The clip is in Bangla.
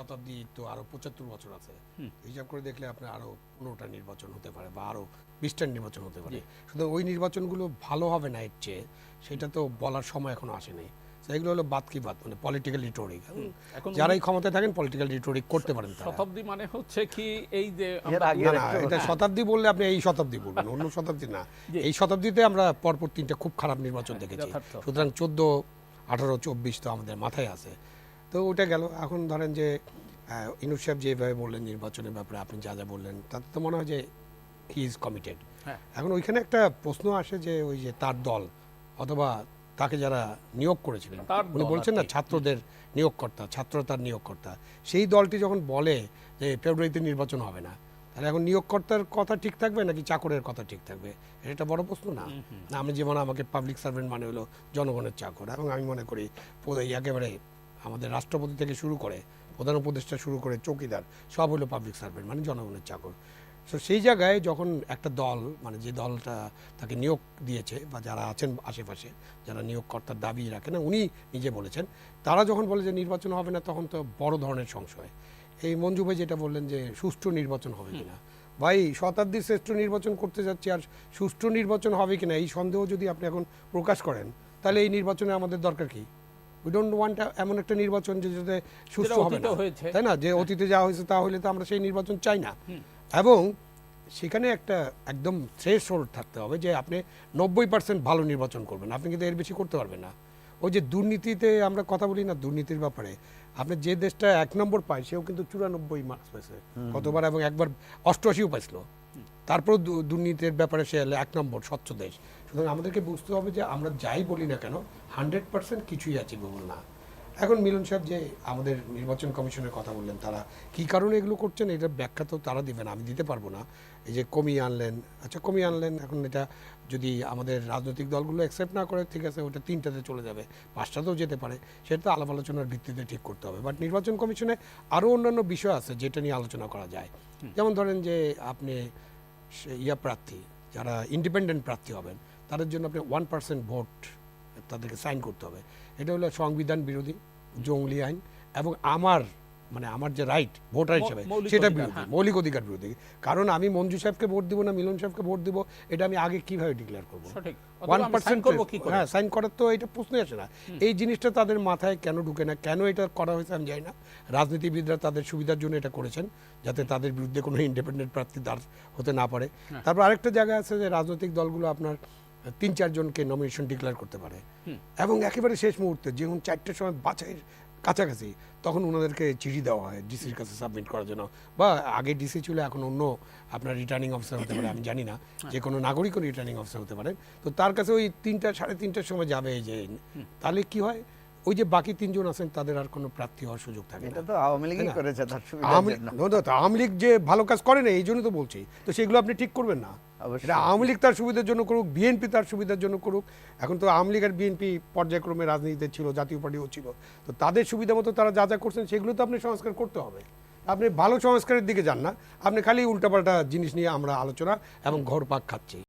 শতাব্দী তো আরো 75 বছর আছে, হিসাব করে দেখলে আপনার আরো 15টা নির্বাচন হতে পারে বা আরো 20টা নির্বাচন হতে পারে। সুতরাং ওই নির্বাচনগুলো ভালো হবে না এর চেয়ে, সেটা তো বলার সময় এখনো আসেনি। এগুলো হলো বাদ কি বাদ, মানে পলিটিক্যাল রিটোরিক। যারাই ক্ষমতায় থাকেন পলিটিক্যাল রিটোরিক করতে পারেন। শতাব্দী মানে হচ্ছে কি এই যে এটা শতাব্দী বললে আপনি এই শতাব্দী বলবেন, অন্য শতাব্দী না। এই শতাব্দীতে আমরা পরপর 3টা খুব খারাপ নির্বাচন দেখেছি। সুতরাং 14, 18, 24 তো আমাদের মাথায় আছে। তো ওটা গেল। এখন ধরেন যে ইনুস সাহেব যেভাবে বললেন নির্বাচনের ব্যাপারে, আপনি যা যা বললেন তাতে তো মনে হয় যে হি ইজ কমিটেড। এখন ওইখানে একটা প্রশ্ন আসে যে ওই যে তার দল অথবা তাকে যারা নিয়োগ করেছিলেন, উনি বলছেন না ছাত্রদের নিয়োগকর্তা, ছাত্র তার নিয়োগকর্তা, সেই দলটি যখন বলে যে ফেব্রুয়ারিতে নির্বাচন হবে না, তাহলে এখন নিয়োগকর্তার কথা ঠিক থাকবে নাকি চাকরের কথা ঠিক থাকবে? এটা বড় প্রশ্ন না? আমি যেমন আমাকে পাবলিক সার্ভেন্ট মানে হলো জনগণের চাকর, এবং আমি মনে করি একেবারে আমাদের রাষ্ট্রপতি থেকে শুরু করে প্রধান উপদেষ্টা শুরু করে চৌকিদার সব হলো পাবলিক সার্ভেন্ট মানে জনগণের চাকর। সো সেই জায়গায় যখন একটা দল, মানে যে দলটা তাকে নিয়োগ দিয়েছে বা যারা আছেন আশেপাশে যারা নিয়োগকর্তার দাবি রাখেন, উনি নিজে বলেছেন, তারা যখন বলে যে নির্বাচন হবে না, তখন তো বড় ধরনের সংশয়। এই মঞ্জু ভাই যেটা বললেন যে সুষ্ঠু নির্বাচন হবে কিনা, ভাই শতাব্দীর শ্রেষ্ঠ নির্বাচন করতে যাচ্ছি, আর সুষ্ঠু নির্বাচন হবে কিনা এই সন্দেহ যদি আপনি এখন প্রকাশ করেন, তাহলে এই নির্বাচনে আমাদের দরকার কি? উই ডোন্ট ওয়ান্ট এমন একটা নির্বাচন যে যাতে সুষ্ঠু হবে না, তাই না? যে অতীতে যা হয়েছে তা হলে তো আমরা সেই নির্বাচন চাই না। এবং সেখানে একটা একদম থ্রেশহোল্ড থাকতে হবে যে আপনি 90% ভালো নির্বাচন করবেন, আপনি কিন্তু এর বেশি করতে পারবেন না। ওই যে দুর্নীতিতে আমরা কথা বলি না, দুর্নীতির ব্যাপারে আপনি যে দেশটা 1 নম্বর পায় সেও কিন্তু 94 মার্কস পাইছে কতবার, এবং একবার 88ও পাইছিল। তারপর দুর্নীতির ব্যাপারে সে 1 নম্বর স্বচ্ছ দেশ। সুতরাং আমাদেরকে বুঝতে হবে যে আমরা যাই বলি না কেন 100% কিছুই অ্যাচিভেবল না। এখন মিলন সাহেব যে আমাদের নির্বাচন কমিশনের কথা বললেন, তারা কি কারণে এগুলো করছেন এটার ব্যাখ্যা তো তারা দিবেন, আমি দিতে পারবো না। এই যে কমিয়ে আনলেন, আচ্ছা কমিয়ে আনলেন, এখন এটা যদি আমাদের রাজনৈতিক দলগুলো অ্যাকসেপ্ট না করে, ঠিক আছে ওটা 3টাতে চলে যাবে, 5টাতেও যেতে পারে, সেটা তো আলাপ আলোচনার ভিত্তিতে ঠিক করতে হবে। বাট নির্বাচন কমিশনে আরও অন্যান্য বিষয় আছে যেটা নিয়ে আলোচনা করা যায়। যেমন ধরেন যে আপনি প্রার্থী যারা ইন্ডিপেন্ডেন্ট প্রার্থী হবেন, তাদের জন্য আপনি 1% ভোট তাদেরকে সাইন করতে হবে। এটা হলো সংবিধান বিরোধী, জঙ্গলি আইন, এবং আমার যে রাইট ভোটার হিসেবে সেটা বিরোধী, মৌলিক অধিকার বিরোধী। কারণ আমি মঞ্জু সাহেবকে ভোট দিব না মিলন সাহেবকে ভোট দিব, এটা আমি আগে কিভাবে ডিক্লেয়ার করবো? 1% হ্যাঁ সাইন করার তো এটা প্রশ্নই আসে না। এই জিনিসটা তাদের মাথায় কেন ঢুকে না, কেন এটা করা হয়েছে আমি জানি না। রাজনীতিবিদরা তাদের সুবিধার জন্য এটা করেছেন, যাতে তাদের বিরুদ্ধে কোনো ইন্ডিপেন্ডেন্ট প্রার্থী দাঁড় হতে না পারে। তারপর আরেকটা জায়গা আছে যে রাজনৈতিক দলগুলো আপনার 3-4 জনকে নমিনেশন ডিক্লেয়ার করতে পারে, এবং একেবারে শেষ মুহূর্তে যখন 4টের সময় বাছাইয়ের কাছাকাছি, তখন ওনাদেরকে চিঠি দেওয়া হয় ডিসির কাছে সাবমিট করার জন্য, বা আগে ডিসি ছিল এখন অন্য আপনার রিটার্নিং অফিসার হতে পারে, আমি জানি না, যে কোনো নাগরিকও রিটার্নিং অফিসার হতে পারে। তো তার কাছে ওই 3টা 3:30টার সময় যাবে, এই যে তাহলে কি হয়, ওই যে বাকি 3 জন আছেন তাদের আর কোনো প্রার্থী হওয়ার সুযোগ থাকে না। আওয়ামী লীগ যে ভালো কাজ করে না, এই জন্য তো বলছি। তো সেগুলো আপনি ঠিক করবেন না। এটা আওয়ামী লীগ তার সুবিধার জন্য করুক, বিএনপি তার সুবিধার জন্য করুক। এখন তো আওয়ামী লীগ আর বিএনপি পর্যায়ক্রমে রাজনীতিতে ছিল, জাতীয় পার্টিও ছিল, তো তাদের সুবিধা মতো তারা যা যা করছেন সেগুলো তো আপনি সংস্কার করতে হবে। আপনি ভালো সংস্কারের দিকে যান না, আপনি খালি উল্টাপাল্টা জিনিস নিয়ে আমরা আলোচনা এবং ঘোরপাক খাচ্ছি।